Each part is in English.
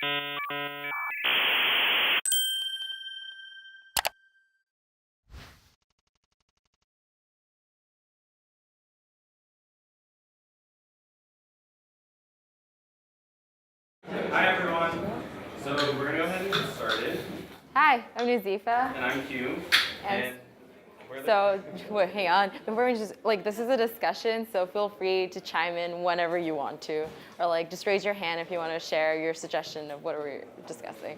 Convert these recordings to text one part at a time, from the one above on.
Hi everyone. So we're gonna go ahead and get started. Hi, I'm Nazifa. And I'm Hugh. And so, wait, hang on. Before we this is a discussion, so feel free to chime in whenever you want to. Or just raise your hand if you want to share your suggestion of what we're discussing.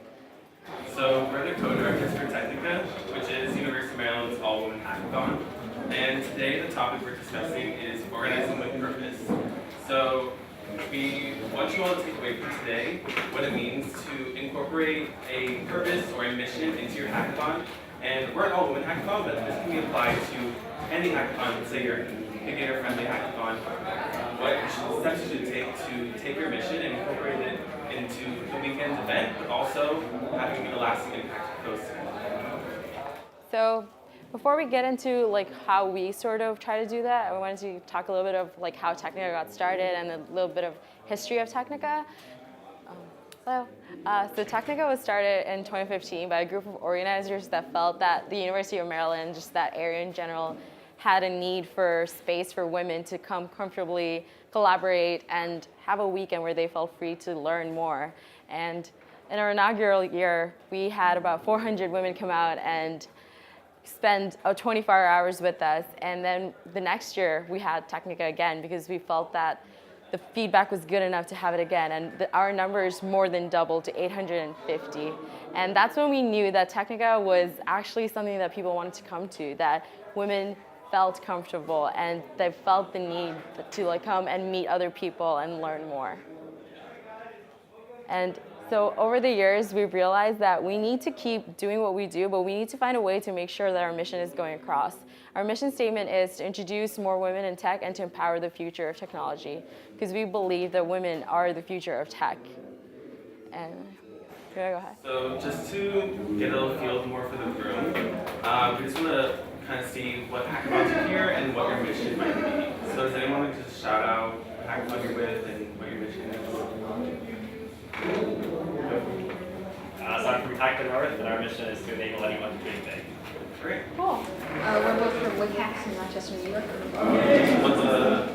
So we're the co-directors for Technica, which is University of Maryland's all-women hackathon. And today the topic we're discussing is organizing with purpose. So we want you all to take away from today what it means to incorporate a purpose or a mission into your hackathon. And we're an all-women hackathon, but this can be applied to any hackathon. Let's say you're a beginner-friendly hackathon. What steps you should take to take your mission and incorporate it into the weekend event, but also having a lasting impact post. So before we get into how we sort of try to do that, I wanted to talk a little bit of how Technica got started and a little bit of history of Technica. So Technica was started in 2015 by a group of organizers that felt that the University of Maryland, just that area in general, had a need for space for women to come comfortably, collaborate, and have a weekend where they felt free to learn more. And in our inaugural year, we had about 400 women come out and spend 24 hours with us. And then the next year, we had Technica again because we felt that the feedback was good enough to have it again. And our numbers more than doubled to 850. And that's when we knew that Technica was actually something that people wanted to come to, that women felt comfortable and they felt the need to come and meet other people and learn more. And so over the years, we've realized that we need to keep doing what we do, but we need to find a way to make sure that our mission is going across. Our mission statement is to introduce more women in tech and to empower the future of technology, because we believe that women are the future of tech. And go ahead. So just to get a little feel more for the room, we just want to kind of see what hackathons are here and what your mission might be. So does anyone want to just shout out what hackathon you're with and what your mission is? So I'm from Hackcon North, and our mission is to enable anyone to dream big. Great. Cool. We're both from WCAX in Rochester, New York. What's the...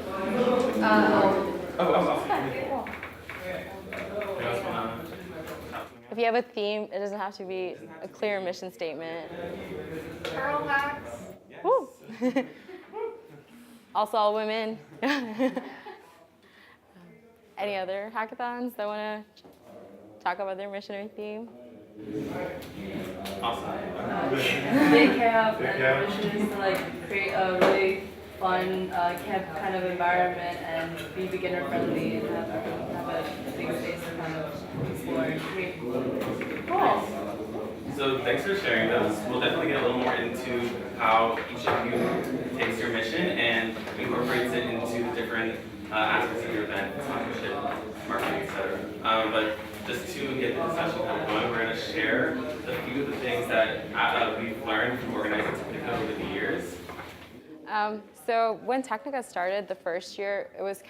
Okay, cool. If you have a theme, it doesn't have to be a clear mission statement. Pearl hacks. Yes. Woo! Also all women. Any other hackathons that want to talk about their mission or theme? Awesome. Bitcamp, and the mission is to create a really fun camp kind of environment and be beginner friendly and have a big space to kind of explore and create. Cool. So thanks for sharing those. We'll definitely get a little more into how each of you takes your mission and incorporates it into different aspects of your event, sponsorship, marketing, etc. But just to get the discussion kind of going, we're going to share a few of the things that we've learned from organizing Technica over the years. So when Technica started the first year, it was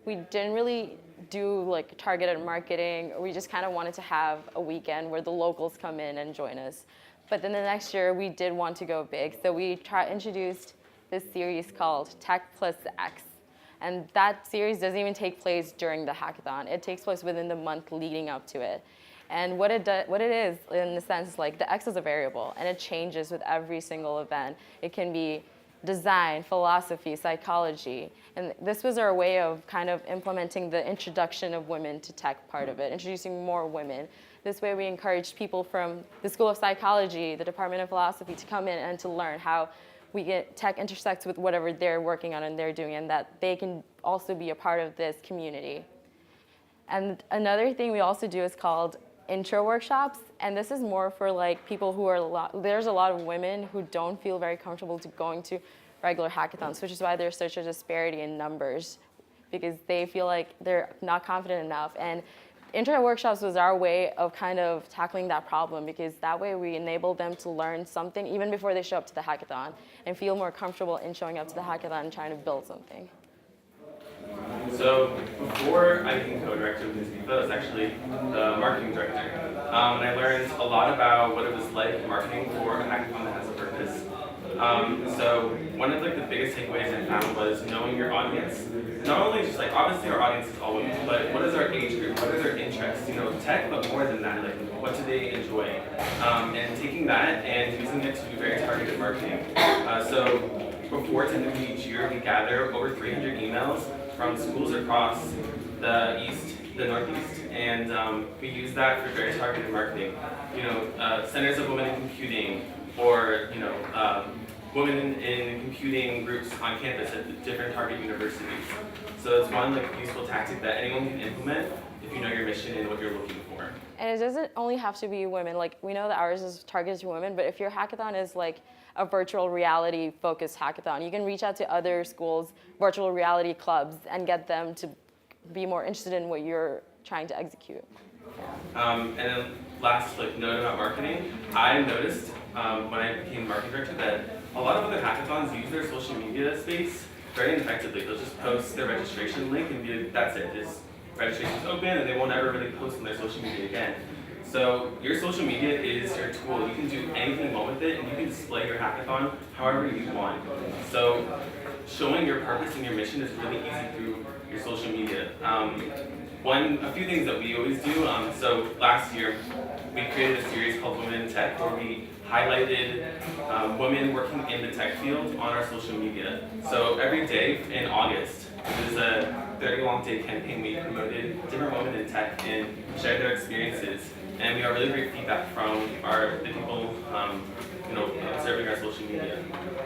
we didn't really do targeted marketing. We just kind of wanted to have a weekend where the locals come in and join us. But then the next year, we did want to go big. So we introduced this series called Tech Plus X. And that series doesn't even take place during the hackathon. It takes place within the month leading up to it. And what it is, in the sense, the X is a variable, and it changes with every single event. It can be design, philosophy, psychology. And this was our way of kind of implementing the introduction of women to tech part of it, introducing more women. This way we encouraged people from the School of Psychology, the Department of Philosophy, to come in and to learn how tech intersects with whatever they're working on and they're doing, and that they can also be a part of this community. And another thing we also do is called intro workshops, and this is more for people who are there's a lot of women who don't feel very comfortable going to regular hackathons, which is why there's such a disparity in numbers, because they feel like they're not confident enough. And intro workshops was our way of kind of tackling that problem, because that way we enable them to learn something even before they show up to the hackathon and feel more comfortable in showing up to the hackathon and trying to build something. So before I became co-director of Nazifa, I was actually the marketing director. And I learned a lot about what it was like marketing for a hackathon that has a purpose. So one of like the biggest takeaways I found was knowing your audience. Not only just like, obviously our audience is all women, but what is our age group? What are their interests? You know, tech, but more than that, like what do they enjoy? And taking that and using it to do very targeted marketing. So before Technica each year, we gather over 300 emails from schools across the East, the Northeast, and we use that for very targeted marketing. You know, Centers of Women in Computing, or you know, women in computing groups on campus at the different target universities. So it's one like useful tactic that anyone can implement if you know your mission and what you're looking for. And it doesn't only have to be women. Like, we know that ours is targeted to women, but if your hackathon is like a virtual reality focused hackathon, you can reach out to other schools' virtual reality clubs and get them to be more interested in what you're trying to execute. And then last like note about marketing, I noticed when I became marketing director that a lot of other hackathons use their social media space very ineffectively. They'll just post their registration link and be like, that's it, this registration's open, and they won't ever really post on their social media again. So your social media is your tool. You can do anything you want with it, and you can display your hackathon however you want. So showing your purpose and your mission is really easy through your social media. A few things that we always do, so last year we created a series called Women in Tech, where we highlighted women working in the tech field on our social media. So every day in August, it was a 30-long day campaign. We promoted different women in tech and shared their experiences. And we got really great feedback from the people observing our social media.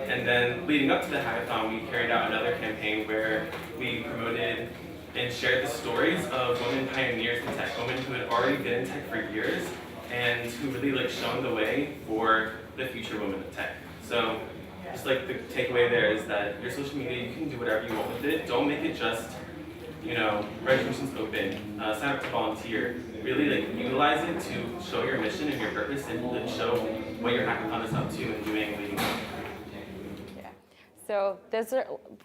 And then leading up to the hackathon, we carried out another campaign where we promoted and shared the stories of women pioneers in tech, women who had already been in tech for years and who really like shown the way for the future women in tech. So just like the takeaway there is that your social media, you can do whatever you want with it. Don't make it just, you know, registration's open, sign up to volunteer. Really like utilize it to show your mission and your purpose and like, show what your hackathon is up to and doing leading up. So there's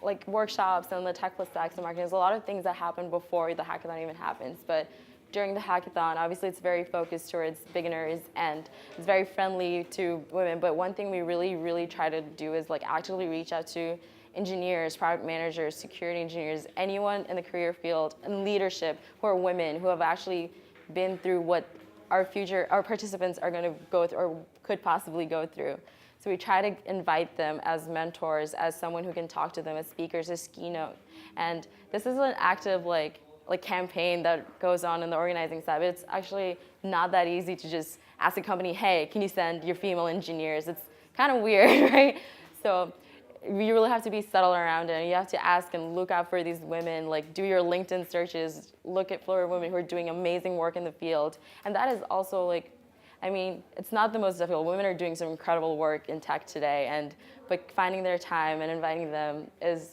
like workshops and the tech plus stacks and marketing. There's a lot of things that happen before the hackathon even happens. But during the hackathon, obviously it's very focused towards beginners and it's very friendly to women. But one thing we really try to do is like actively reach out to engineers, product managers, security engineers, anyone in the career field and leadership who are women who have actually been through what our participants are going to go through or could possibly go through. So we try to invite them as mentors, as someone who can talk to them, as speakers, as keynote. And this is an active like campaign that goes on in the organizing side, but it's actually not that easy to just ask a company, hey, can you send your female engineers? It's kind of weird, right? So you really have to be subtle around it, and you have to ask and look out for these women, like do your LinkedIn searches, look at for women who are doing amazing work in the field. And that is also like, I mean, it's not the most difficult. Women are doing some incredible work in tech today, but finding their time and inviting them it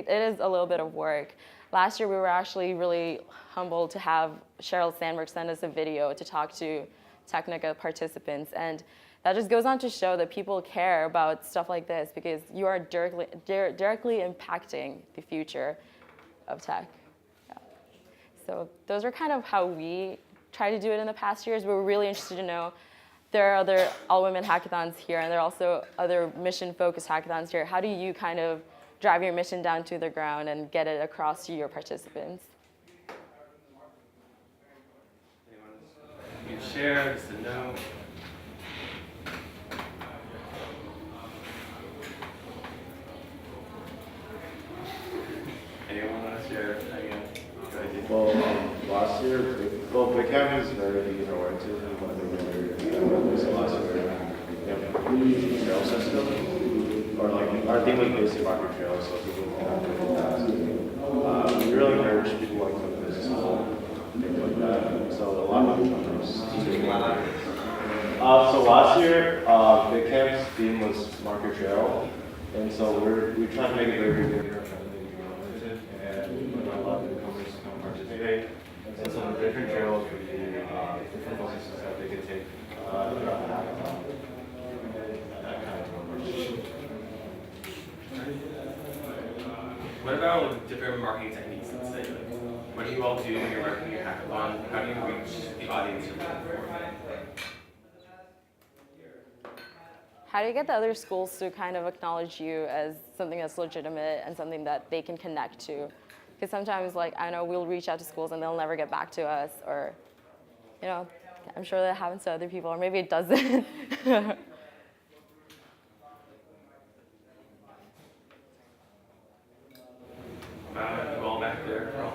is a little bit of work. Last year, we were actually really humbled to have Sheryl Sandberg send us a video to talk to Technica participants, and that just goes on to show that people care about stuff like this because you are directly impacting the future of tech. Yeah. So those are kind of how we try to do it in the past years. We're really interested to know there are other all-women hackathons here, and there are also other mission-focused hackathons here. How do you kind of drive your mission down to the ground and get it across to your participants? You can share, just a note. Anyone want to share? Well, last year, Bitcamp is very beginner oriented. One of the last year, trail system, or like our thing was basically market trails, so people can have different tasks. We really encourage people like to business school, things like that. So a lot of companies do that. So last year, Bitcamp's theme was market trail, and so we try to make it very beginner friendly, and a lot of the companies can participate. And so the different trails would be different focuses that they could take throughout the hackathon. That kind of approach. What about different marketing techniques? let's say, like, what do you all do when you're working your hackathon? How do you reach the audience you're looking for? How do you get the other schools to kind of acknowledge you as something that's legitimate and something that they can connect to? Because sometimes, like, I know we'll reach out to schools and they'll never get back to us, or, you know, I'm sure that happens to other people, or maybe it doesn't. You all back there, Pearl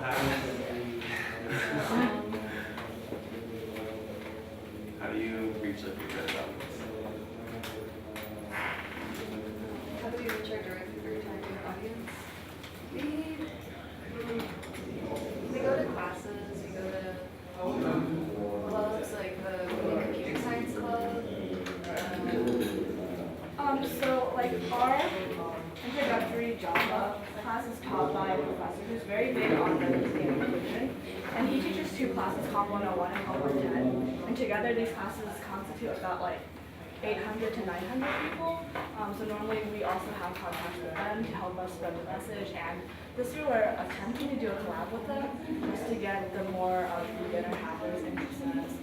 How do you reach like your good audience? How do we reach our target audience? We go to classes, we go to clubs like the computer science club. So like our introductory Java class is taught by a professor who's very big on diversity and inclusion. And he teaches two classes, Comp 101 and Comp 110. And together these classes constitute about like 800 to 900 people. So normally we also have contacts with them to help us spread the message. And this year we're attempting to do a collab with them just to get the more beginner hackers interested in this.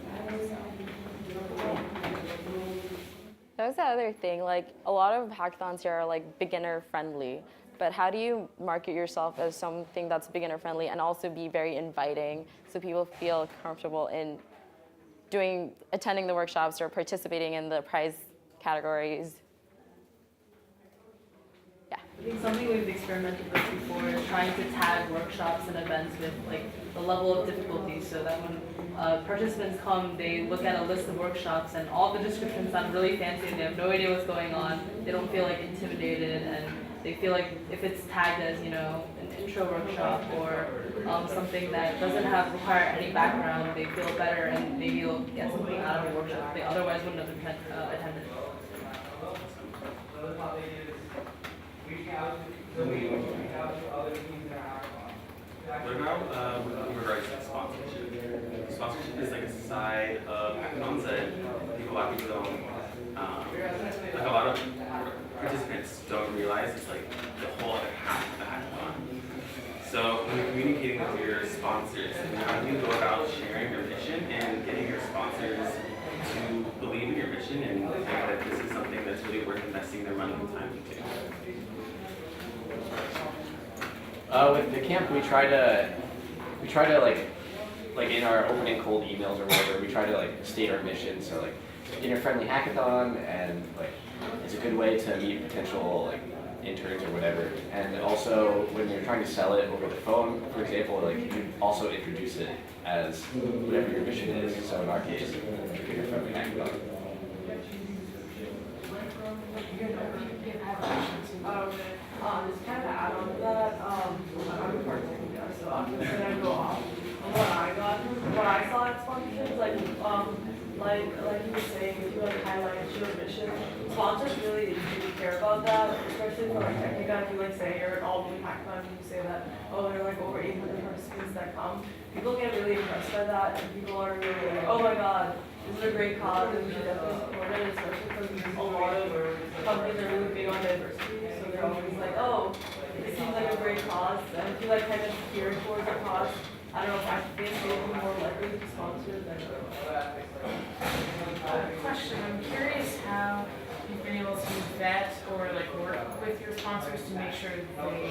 That was the other thing, like a lot of hackathons here are like beginner friendly, but how do you market yourself as something that's beginner friendly and also be very inviting so people feel comfortable in attending the workshops or participating in the prize categories? Yeah. I think something we've experimented with before is trying to tag workshops and events with like the level of difficulty, so that when participants come, they look at a list of workshops and all the descriptions sound really fancy and they have no idea what's going on. They don't feel like intimidated, and they feel like if it's tagged as, you know, an intro workshop or something that doesn't require any background, they feel better and maybe they'll get something out of a workshop they otherwise wouldn't have attended. What about in regards to sponsorship? Sponsorship is like a side of hackathons that a lot of people don't, like a lot of participants don't realize it's like the whole other half of the hackathon. So when you're communicating with your sponsors, how do you go about sharing your mission and getting your sponsors to believe in your mission and think that this is something that's really worth investing their money and time into? With Bitcamp, we try to like in our opening cold emails or whatever, we try to like state our mission. So like beginner-friendly hackathon, and like it's a good way to meet potential like interns or whatever. And also when you're trying to sell it over the phone, for example, like you also introduce it as whatever your mission is. So in our case, beginner-friendly hackathon. Just kind of add on to that, I'm a part of Technica, so I'm just gonna go off on what I saw at sponsorships, like you were saying, if you like highlight your mission, sponsors really do care about that, especially for like Technica. If you like say you're at all blue Hackcon and you say that, oh, there are like over 800 participants that come, people get really impressed by that, and people are really like, oh my god, this is a great cause and we should definitely support it, especially because a lot of companies are really big on diversity, so they're always like, oh, it seems like a great cause, and if you like kind of steer towards a cause, I don't know, if I think they'll be more likely to sponsor than Question, I'm curious how you've been able to vet or like work with your sponsors to make sure that they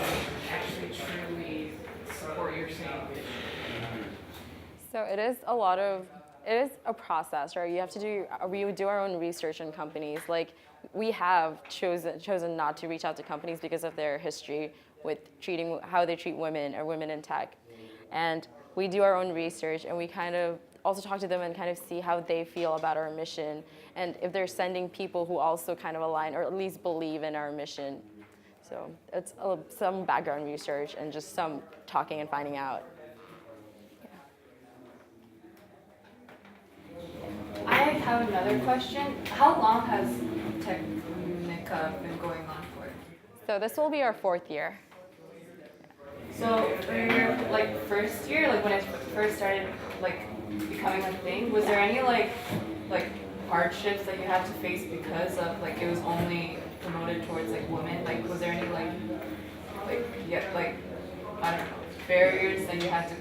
actually truly support your same vision. So it is a process, right? You have to we do our own research on companies. Like we have chosen not to reach out to companies because of their history with how they treat women or women in tech. And we do our own research, and we kind of also talk to them and kind of see how they feel about our mission, and if they're sending people who also kind of align or at least believe in our mission. So it's some background research and just some talking and finding out. I have another question. How long has Technica been going on for? So this will be our 4th year. So for your like first year, like when it first started like becoming a thing, was there any like hardships that you had to face because of like it was only promoted towards like women? Like was there any like I don't know, barriers that you had to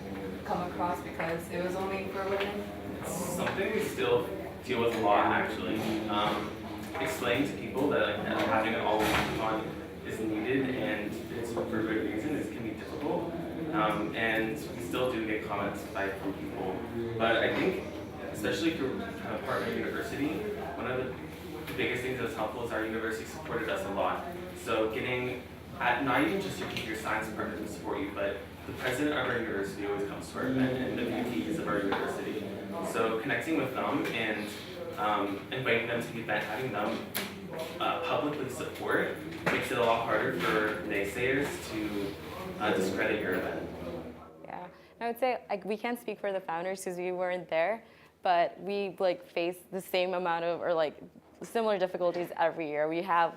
come across because it was only for women? Something we still deal with a lot actually. Explaining to people that like having an all-in hackathon is needed and it's for a good reason can be difficult. And we still do get comments from people. But I think, especially for a partner university, one of the biggest things that's helpful is our university supported us a lot. So getting, not even just your science department to support you, but the president of our university always comes to our event and the VPs of our university. So connecting with them and inviting them to the event, having them publicly support makes it a lot harder for naysayers to discredit your event. Yeah, I would say like we can't speak for the founders because we weren't there, but we like face the same amount of or like similar difficulties every year. We have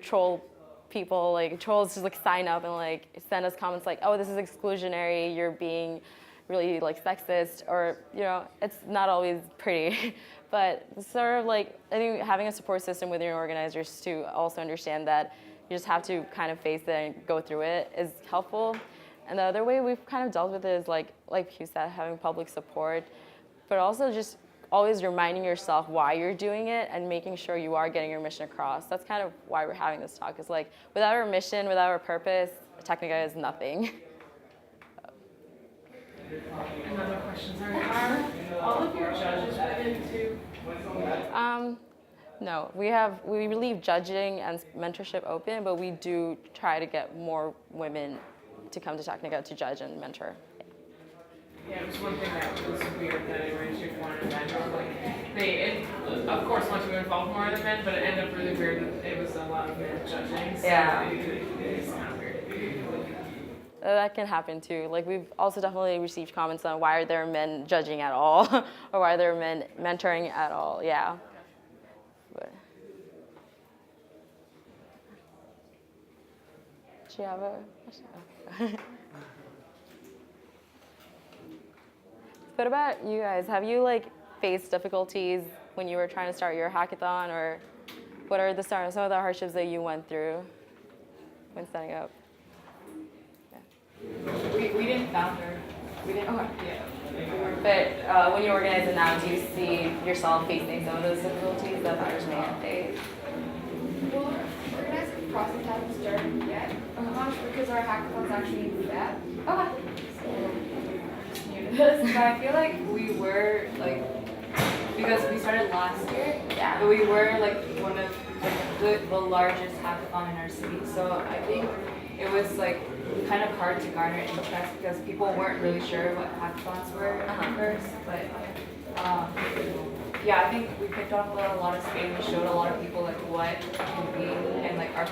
troll people, like trolls just like sign up and like send us comments like, oh, this is exclusionary, you're being really like sexist, or you know, it's not always pretty. But sort of like, I think having a support system within your organizers to also understand that you just have to kind of face it and go through it is helpful. And the other way we've kind of dealt with it is like you said, having public support, but also just always reminding yourself why you're doing it and making sure you are getting your mission across. That's kind of why we're having this talk. Is like, without our mission, without our purpose, Technica is nothing. Another question, sorry. Are all of your judges women too? No, we leave judging and mentorship open, but we do try to get more women to come to Technica to judge and mentor. Yeah, it was one thing that was weird that I ran into for an event. Like they, of course, want to involve more of the men, but it ended up really weird. It was a lot of men judging. So Yeah. it's kind of weird. That can happen too. Like we've also definitely received comments on why are there men judging at all, or why are there men mentoring at all? Yeah. But. Do you have a question? What about you guys? Have you like faced difficulties when you were trying to start your hackathon, or what are some of the hardships that you went through when setting up? We didn't founder. We didn't. Okay. Yeah. But when you organize it now, do you see yourself facing some of those difficulties that founders may have faced? Well, organizing process hasn't started yet, because our hackathon's actually in Feb. Okay. But I feel like we were like, because we started last year, Yeah. but we were like one of the largest hackathon in our city. So I think it was like kind of hard to garner interest because people weren't really sure what hackathons were at first. But yeah, I think we picked up a lot of speed. We showed a lot of people like what it can be and like our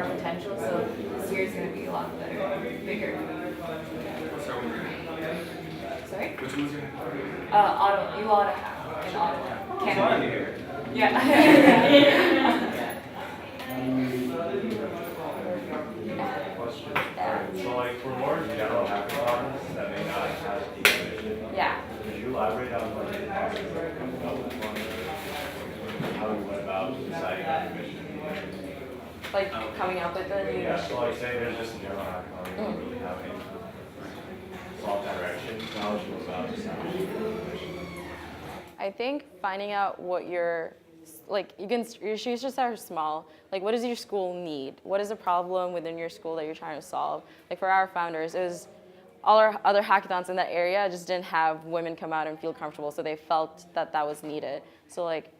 potential. So this year is going to be a lot better, bigger. Sorry? Which one was your hackathon? Ottawa, you ought to have in Ottawa, So Canada. I'm here. Yeah. So like for more general hackathons that may not have the mission, Yeah. could you elaborate on what the process of coming up with one? How you went about deciding on the mission? Like coming up with a new Yeah, mission. so like say there's just a general hackathon, you don't really have any solid direction, how would you go about deciding on the mission? I think finding out what your, like your shoes just are small. Like what does your school need? What is a problem within your school that you're trying to solve? Like for our founders, it was all our other hackathons in that area just didn't have women come out and feel comfortable, so they felt that that was needed. So like,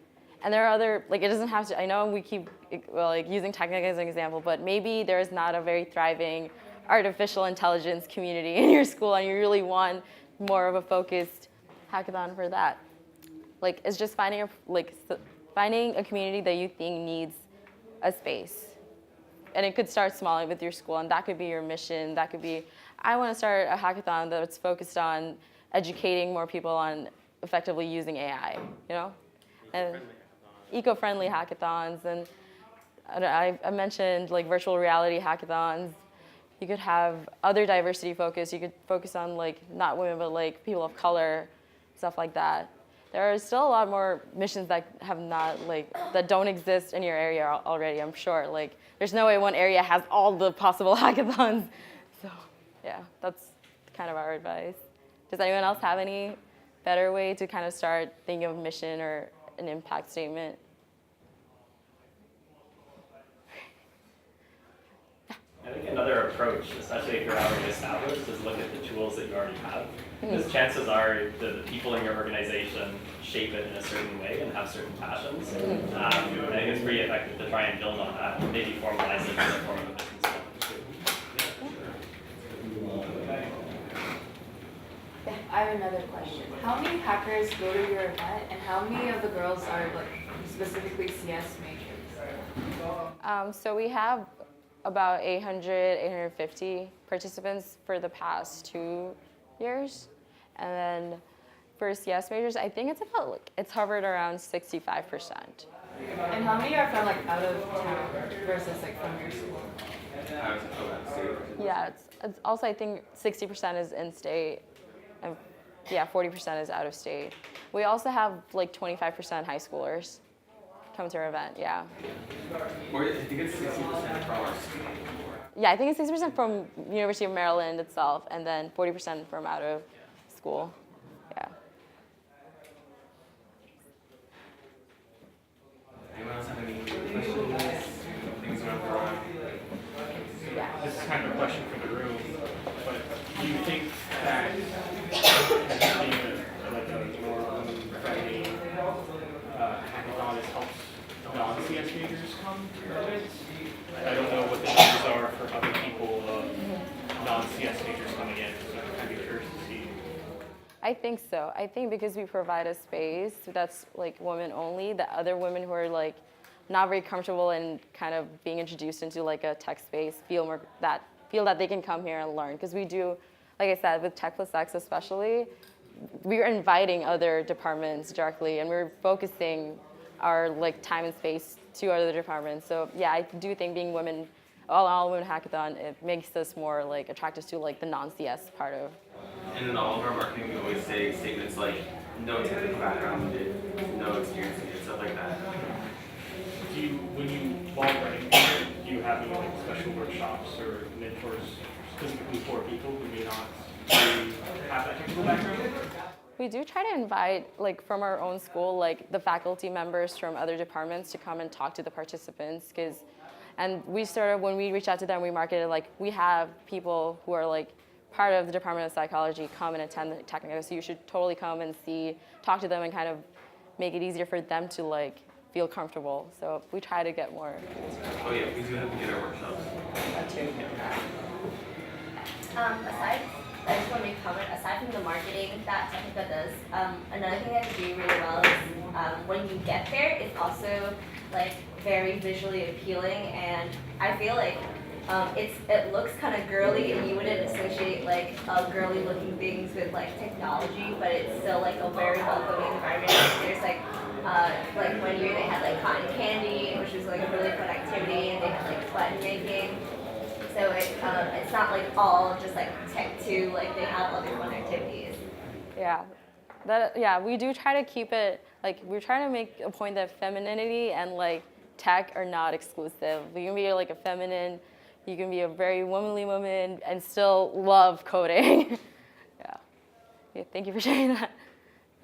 and there are other, like it doesn't have to, I know we keep like using Technica as an example, but maybe there is not a very thriving artificial intelligence community in your school and you really want more of a focused hackathon for that. Like it's just finding a community that you think needs a space. And it could start small with your school, and that could be your mission. That could be, I want to start a hackathon that's focused on educating more people on effectively using AI, you know? And eco-friendly hackathons. And I mentioned like virtual reality hackathons. You could have other diversity focus. You could focus on like not women, but like people of color, stuff like that. There are still a lot more missions that have not that don't exist in your area already. I'm sure. Like there's no way one area has all the possible hackathons. So yeah, that's kind of our advice. Does anyone else have any better way to kind of start thinking of mission or an impact statement? I think another approach, especially if you're already established, is look at the tools that you already have. Because chances are the people in your organization shape it in a certain way and have certain passions. I think it's pretty effective to try and build on that and maybe formalize it in the form of a business plan too. I have another question. How many hackers go to your event, and how many of the girls are like specifically CS majors? So we have about 800, 850 participants for the past 2 years. And then for CS majors, I think it's about, like, it's hovered around 65%. And how many are from like out of town versus like from your school? Yeah, it's also, I think 60% is in-state, and yeah, 40% is out of state. We also have like 25% high schoolers come to our event, yeah. Or I think it's 60% from our student. Yeah, I think it's 60% from University of Maryland itself, and then 40% from out of school, yeah. Anyone else have any questions? Things you want to throw out? This is kind of a question for the room, but do you think that being like a more women-friendly hackathon has helped non-CS majors come to it? I don't know what the numbers are for other people, non-CS majors coming in, so I'm kind of curious to see. I think so. I think because we provide a space that's like women only, that other women who are like not very comfortable in kind of being introduced into like a tech space feel that they can come here and learn. Because we do, like I said, with Tech Plus X especially, we're inviting other departments directly, and we're focusing our like time and space to other departments. So yeah, I do think being women, all women hackathon, it makes us more like attracted to like the non-CS part of. And in all of our marketing, we always say statements like no technical background, no experience, and stuff like that. Do you, when you while running, do you have any like special workshops or mentors specifically for people who may not have that technical background? We do try to invite, like from our own school, like the faculty members from other departments to come and talk to the participants. And we started, when we reach out to them, we marketed like, we have people who are like part of the Department of Psychology come and attend the Technica, so you should totally come and see, talk to them and kind of make it easier for them to like feel comfortable. So we try to get more. Oh yeah, we do have beginner workshops. That too. I just want to make a comment. Aside from the marketing that Technica does, another thing that they do really well is when you get there, it's also like very visually appealing, and I feel like it looks kind of girly, and you wouldn't associate like girly looking things with like technology, but it's still like a very welcoming environment. There's like one year they had like cotton candy, which was like a really fun activity, and they had like button making. So it's not like all just like tech too, like they have other fun activities. Yeah, we do try to keep it, like we're trying to make a point that femininity and like tech are not exclusive. You can be like a feminine, you can be a very womanly woman and still love coding. Yeah, thank you for sharing that.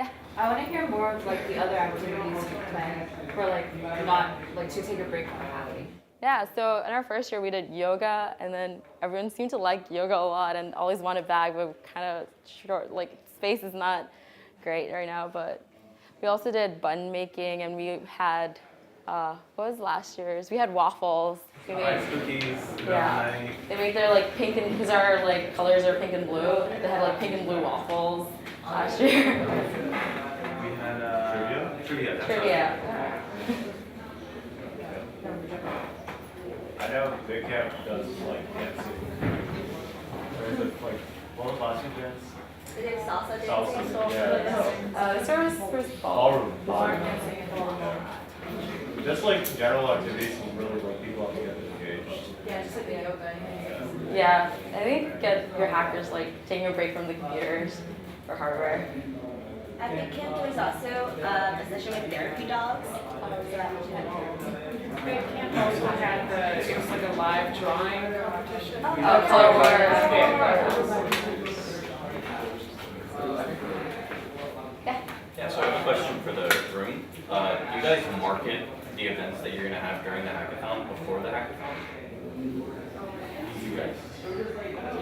Yeah. I want to hear more of like the other activities you plan for like not like to take a break from hacking. Yeah, so in our first year we did yoga, and then everyone seemed to like yoga a lot and always want it back, but kind of short, like space is not great right now. But we also did bun making, and we had, what was last year's? We had waffles. Ice cookies. Yeah, they made their like pink and, because our like colors are pink and blue, they had like pink and blue waffles last year. We had trivia. Trivia. I know Bitcamp does like dancing. Or is it like, what was last year's dance? They did salsa dancing. Salsa, yeah. This was Ballroom. dancing and ballroom. Yeah. Just like general activities will really like people up to get engaged. Yeah, just like the yoga. Yeah, I think get your hackers like taking a break from the computers or hardware. At Bitcamp, there was also a session with therapy dogs. Bitcamp also had it was like a live drawing competition. Color question for the room. Do you guys market the events that you're going to have during the hackathon before the hackathon? You guys.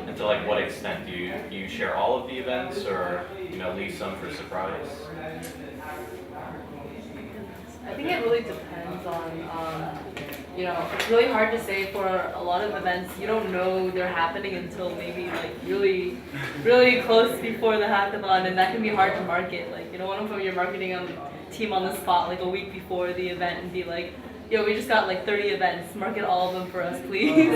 And to like what extent? Do you share all of the events, or leave some for surprise? I think it really depends on, it's really hard to say for a lot of events. You don't know they're happening until maybe like really, really close before the hackathon, and that can be hard to market. Like, you don't want to put your marketing team on the spot like a week before the event and be like, yo, we just got like 30 events, market all of them for us, please.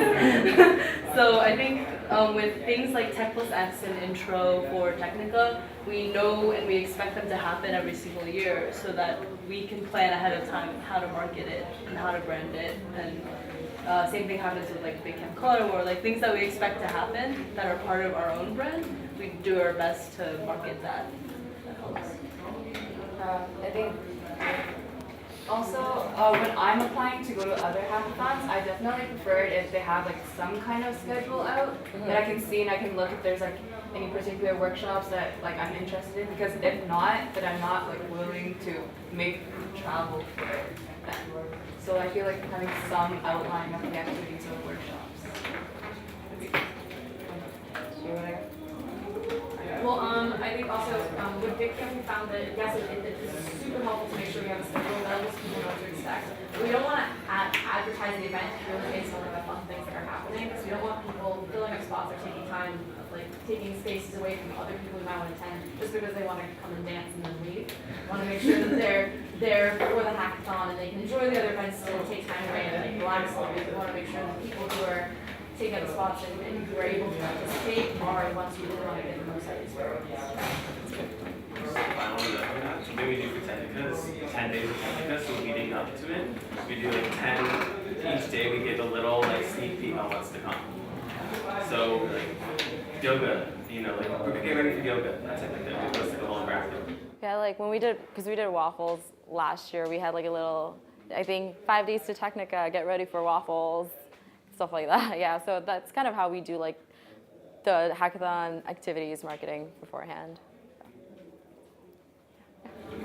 So I think with things like Tech Plus X and Intro for Technica, we know and we expect them to happen every single year so that we can plan ahead of time how to market it and how to brand it. And same thing happens with like Bitcamp Color War, like things that we expect to happen that are part of our own brand, we do our best to market that. That helps. I think also, when I'm applying to go to other hackathons, I definitely prefer it if they have like some kind of schedule out that I can see and I can look if there's like any particular workshops that like I'm interested in. Because if not, then I'm not like willing to make travel for them. So I feel like having some outline of the activities or workshops. Well, I think also with Bitcamp we found that yes, it's super helpful to make sure we have a schedule that lets people know what to expect. But we don't want to advertise the event purely based on the fun things that are happening, because we don't want people filling up spots or taking time, like taking spaces away from other people who might want to attend just because they want to come and dance and then leave. We want to make sure that they're there for the hackathon and they can enjoy the other events, still take time away and like relax a little bit. We want to make sure that people who are taking up the spots and who are able to participate are the ones who really want to get the most out of the experience. Finally, something we do for Technica is 10 days of Technica, so leading up to it, we do like 10, each day we give a little like sneak peek on what's to come. So like yoga, like we're getting ready for yoga, that's Technica, we post like a little graphic. Yeah, like when because we did waffles last year, we had like a little, I think 5 days to Technica, get ready for waffles, stuff like that. Yeah, so that's kind of how we do like the hackathon activities marketing beforehand.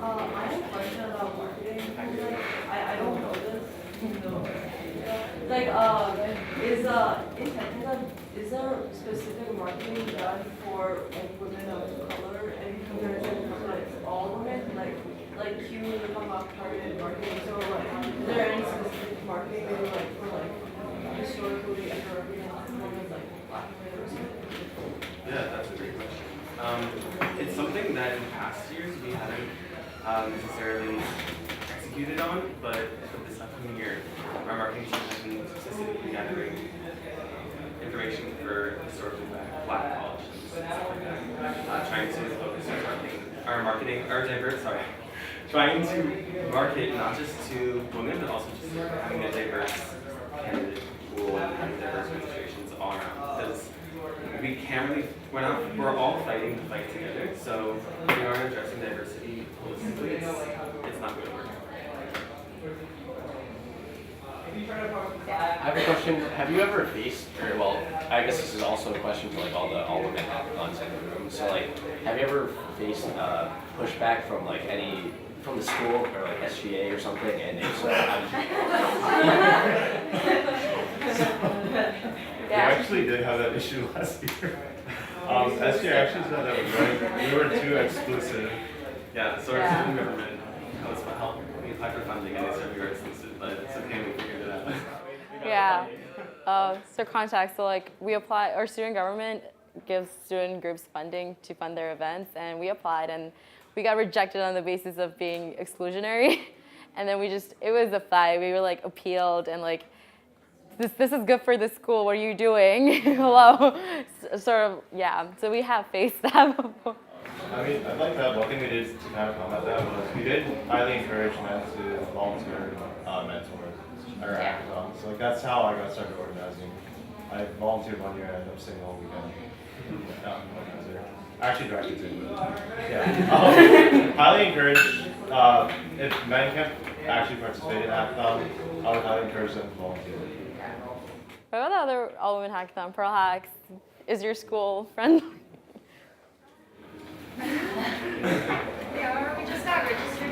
I have a question about marketing. I don't know this. Like, in Technica, is there specific marketing done for like women of color in comparison to like all women? Like you were talking about targeted marketing. So like, is there any specific marketing maybe like for like historically underrepresented women like Black women or something? Yeah, that's a great question. It's something that in past years we haven't necessarily executed on, but for this upcoming year, our marketing team has been specifically gathering information for historically Black colleges and stuff like that, trying to focus our marketing, trying to market not just to women, but also just having a diverse candidate pool and having diverse registrations all around. Because we can't really, we're all fighting the fight together, so if we aren't addressing diversity holistically, it's not going to work. I have a question. Have you ever faced, or well, I guess this is also a question for like all women hackathons in the room. So like, have you ever faced pushback from like from the school or like SGA or something? And if so, how did you? We actually did have that issue last year. SGA actually said that we were too exclusive. Yeah, so our student government was help me apply for funding and they said we were exclusive, but it's okay, we figured it out. Yeah. So context, so like we apply, our student government gives student groups funding to fund their events, and we applied and we got rejected on the basis of being exclusionary. And then it was a fight. We were like appealed and like, this is good for the school, what are you doing? Hello. Sort of, yeah. So we have faced that before. I mean, I'd like to add one thing we did to kind of combat that was we did highly encourage men to volunteer mentors at our hackathon. So like that's how I got started organizing. I volunteered 1 year and I ended up staying the whole weekend. I actually directed it, but yeah. Highly encourage, if men can't actually participate in hackathon, I would highly encourage them to volunteer. What about the other all-women hackathon, Pearl Hacks? Is your school friendly? Yeah, we just got registered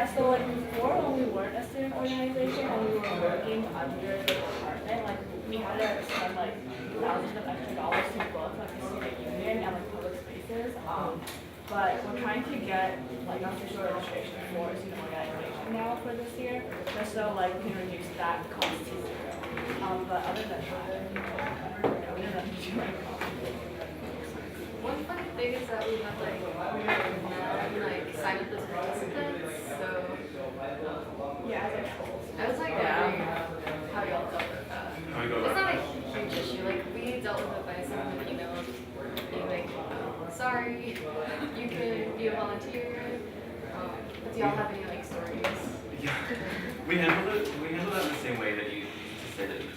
Yeah, so like before when we weren't a student organization and we were working under the department, like we had to spend like thousands of extra dollars to book like the student union and like public spaces. But we're trying to get like official registration for a student organization now for this year, just so like we can reduce that cost to zero. But other than that, we don't have too many costs. One funny thing is that we had like sign up as participants, so Yeah, as a whole. I was like wondering how y'all dealt with that. It's not a huge issue, like we dealt with it by sending an email being like, sorry, you can be a volunteer. Do y'all have any like stories? Yeah, we handled that in the same way that you just said that you do.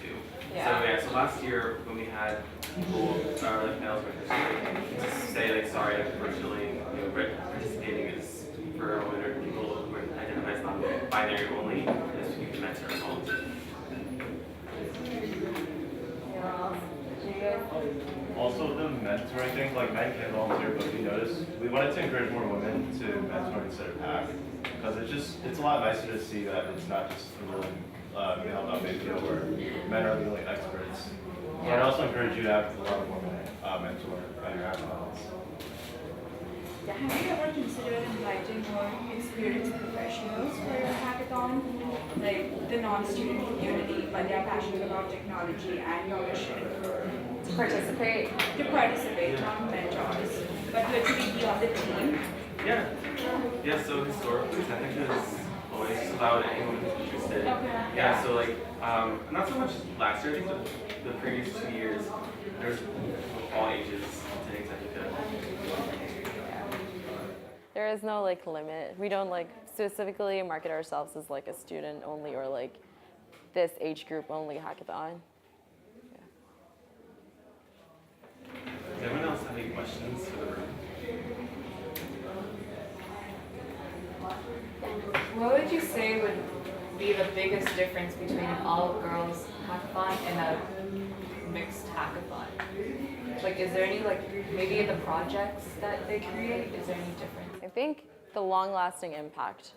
Yeah. So last year when we had people, like males participate, just say like, sorry, unfortunately, participating is for women or people who identify as non-binary only, is you can enter a volunteer. Also, the mentoring thing, like men can volunteer, but we noticed we wanted to encourage more women to mentor instead of hack, because it's a lot nicer to see that it's not just a really male-dominated field where men are the only experts. Yeah. I'd also encourage you to have a lot of women mentor at your hackathons. Yeah, have you ever considered inviting more experienced professionals for your hackathon? Like the non-student community, but they're passionate about technology and your mission. To participate? To participate, not mentors, but to actually be on the team. Yeah, so historically, Technica is always allowed anyone who's interested. Okay. Yeah, so like, not so much last year, I think the previous 2 years, there's all ages attending Technica. There is no like limit. We don't like specifically market ourselves as like a student only or like this age group only hackathon. Does anyone else have any questions for the room? What would you say would be the biggest difference between an all-girls hackathon and a mixed hackathon? Like, is there any, like, maybe in the projects that they create, is there any difference? I think the long-lasting impact,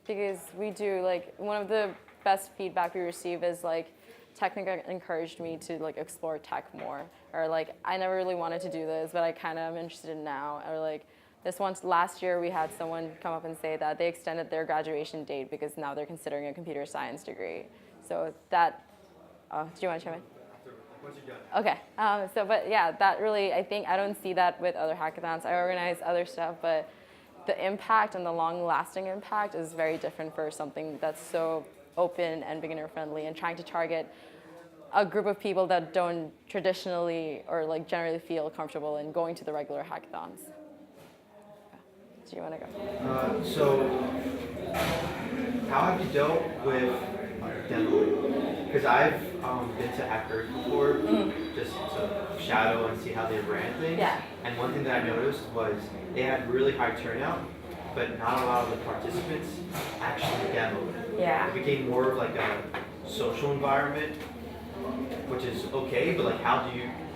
because we do like one of the best feedback we receive is like Technica encouraged me to like explore tech more, or like I never really wanted to do this, but I kind of am interested in now, or like this once last year we had someone come up and say that they extended their graduation date because now they're considering a computer science degree. So that, do you want to chime in? Okay, but yeah, that really, I think, I don't see that with other hackathons. I organize other stuff, but the impact and the long-lasting impact is very different for something that's so open and beginner-friendly and trying to target a group of people that don't traditionally or like generally feel comfortable in going to the regular hackathons. Do you want to go? So, how have you dealt with demoing? Because I've been to Hackers before, just to shadow and see how they ran things. Yeah. And one thing that I noticed was they had really high turnout, but not a lot of the participants actually demoed. Yeah. It became more of like a social environment, which is okay, but like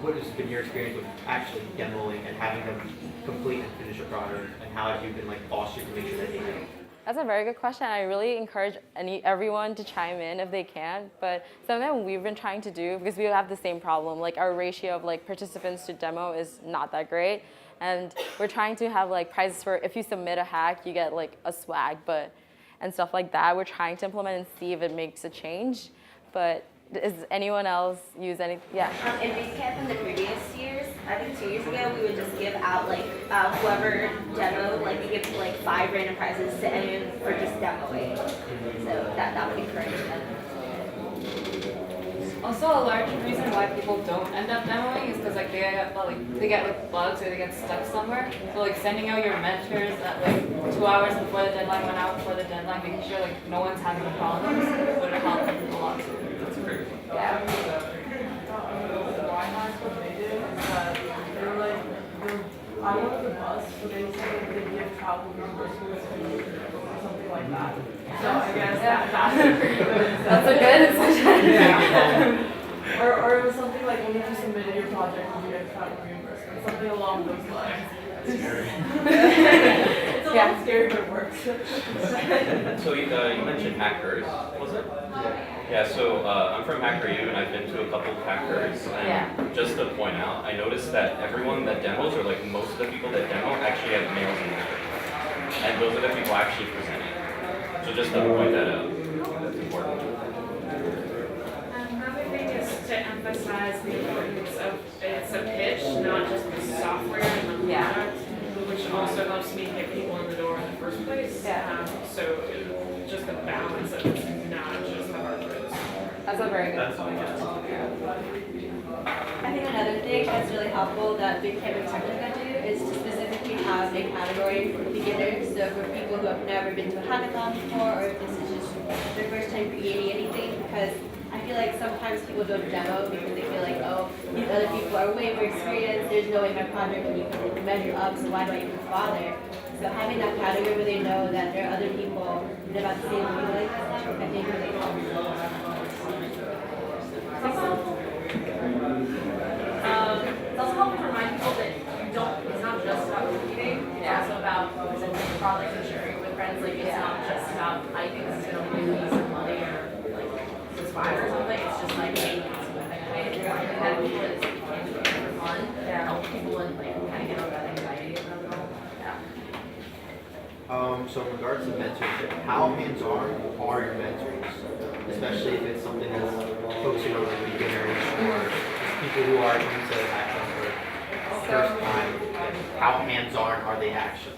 what has been your experience with actually demoing and having them complete and finish a product, and how have you been like fostered to make sure that they do? That's a very good question. I really encourage everyone to chime in if they can, but something we've been trying to do, because we have the same problem, like our ratio of like participants to demo is not that great, and we're trying to have like prizes for if you submit a hack, you get like a swag, and stuff like that. We're trying to implement and see if it makes a change, but does anyone else use any? Yeah. In Bitcamp in the previous years, I think 2 years ago, we would just give out like whoever demoed, like we give like 5 random prizes to anyone for just demoing. So that would encourage them. Also, a large reason why people don't end up demoing is because like they get like bugs or they get stuck somewhere. So like sending out your mentors at like 2 hours before the deadline, 1 hour before the deadline, making sure like no one's having problems would help a lot too. That's a great one. Yeah. What they did is that they were like, I wanted the bus, so they said they give travel reimbursements or something like that. So I guess that's a pretty good. That's a good suggestion. Yeah. Or it was something like when you submitted your project, you get travel reimbursement, something along those lines. It's scary. It's a lot scary, but it works. So you mentioned hackers, was it? Yeah, so I'm from HackerU and I've been to a couple of hackers, and just to point out, I noticed that everyone that demos, or like most of the people that demo, actually have males in hackers. And those are the people actually presenting. So just to point that out, that's important. Another thing is to emphasize the importance of it's a pitch, not just the software and the product, which also helps me get people in the door in the first place. So just the balance of it's not just the hard goods. That's a very good point. I think another thing that's really helpful that Bitcamp and Technica do is to specifically have a category for beginners. So for people who have never been to a hackathon before, or if this is just their first time creating anything, because I feel like sometimes people don't demo because they feel like, oh, these other people are way more experienced, there's no way my project can even measure up, so why do I even bother? So having that category where they know that there are other people that are about the same feeling as them, I think really helps. It's also helpful to remind people that it's not just about competing, it's also about presenting products and sharing it with friends. Like, it's not just about, I think this is going to give me some money or like subscribe or something. It's just like, hey, it's that people that you can do it for fun, help people and like kind of get over that anxiety about it all. So in regards to mentorship, how hands-on are your mentors? Especially if it's something that's focusing on like beginners or people who are into Hackcon for the first time. How hands-on are they actually?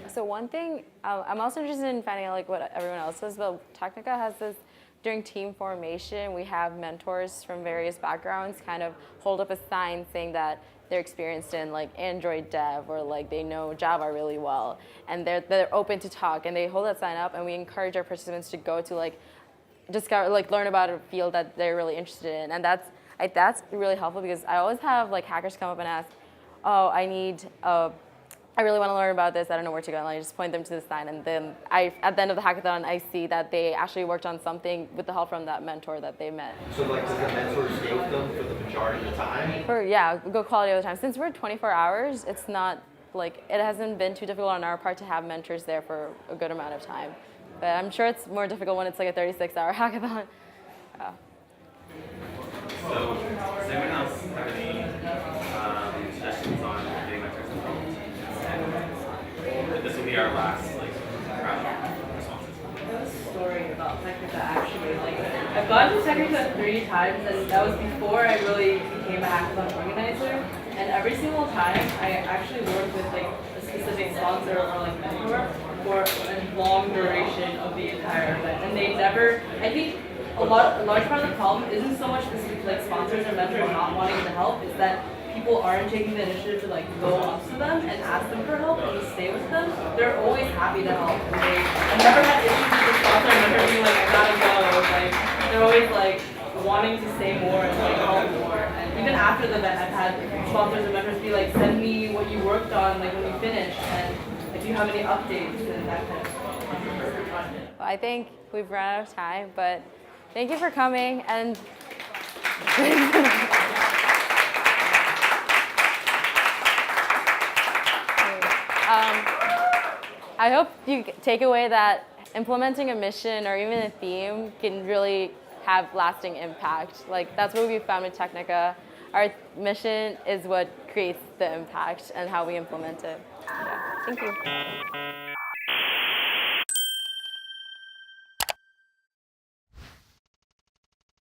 So one thing, I'm also interested in finding out like what everyone else does, but Technica has this, during team formation, we have mentors from various backgrounds kind of hold up a sign saying that they're experienced in like Android dev or like they know Java really well, and they're open to talk, and they hold that sign up, and we encourage our participants to go to like discover, like learn about a field that they're really interested in, and that's really helpful because I always have like hackers come up and ask, oh, I really want to learn about this, I don't know where to go, and I just point them to the sign, and then at the end of the hackathon, I see that they actually worked on something with the help from that mentor that they met. So like does the mentor stay with them for the majority of the time? Good quality of the time. Since we're 24 hours, it's not like, it hasn't been too difficult on our part to have mentors there for a good amount of time. But I'm sure it's more difficult when it's like a 36-hour hackathon. So, does anyone else have any suggestions on getting mentors involved? And this will be our last round of responses. I have a story about Technica actually. Like, I've gone to Technica 3 times, and that was before I really became a hackathon organizer. And every single time, I actually worked with like a specific sponsor or like mentor for a long duration of the entire event. And they never, I think a large part of the problem isn't so much like sponsors or mentors not wanting to help, is that people aren't taking the initiative to like go up to them and ask them for help and to stay with them. They're always happy to help. And I've never had issues with the sponsor or mentor being like, I gotta go. Like, they're always like wanting to stay more and like help more. And even after the event, I've had sponsors and mentors be like, send me what you worked on like when you finish, and if you have any updates and that kind of stuff. Well, I think we've run out of time, but thank you for coming, and I hope you take away that implementing a mission or even a theme can really have lasting impact. Like, that's what we found with Technica. Our mission is what creates the impact and how we implement it. Yeah. Thank you.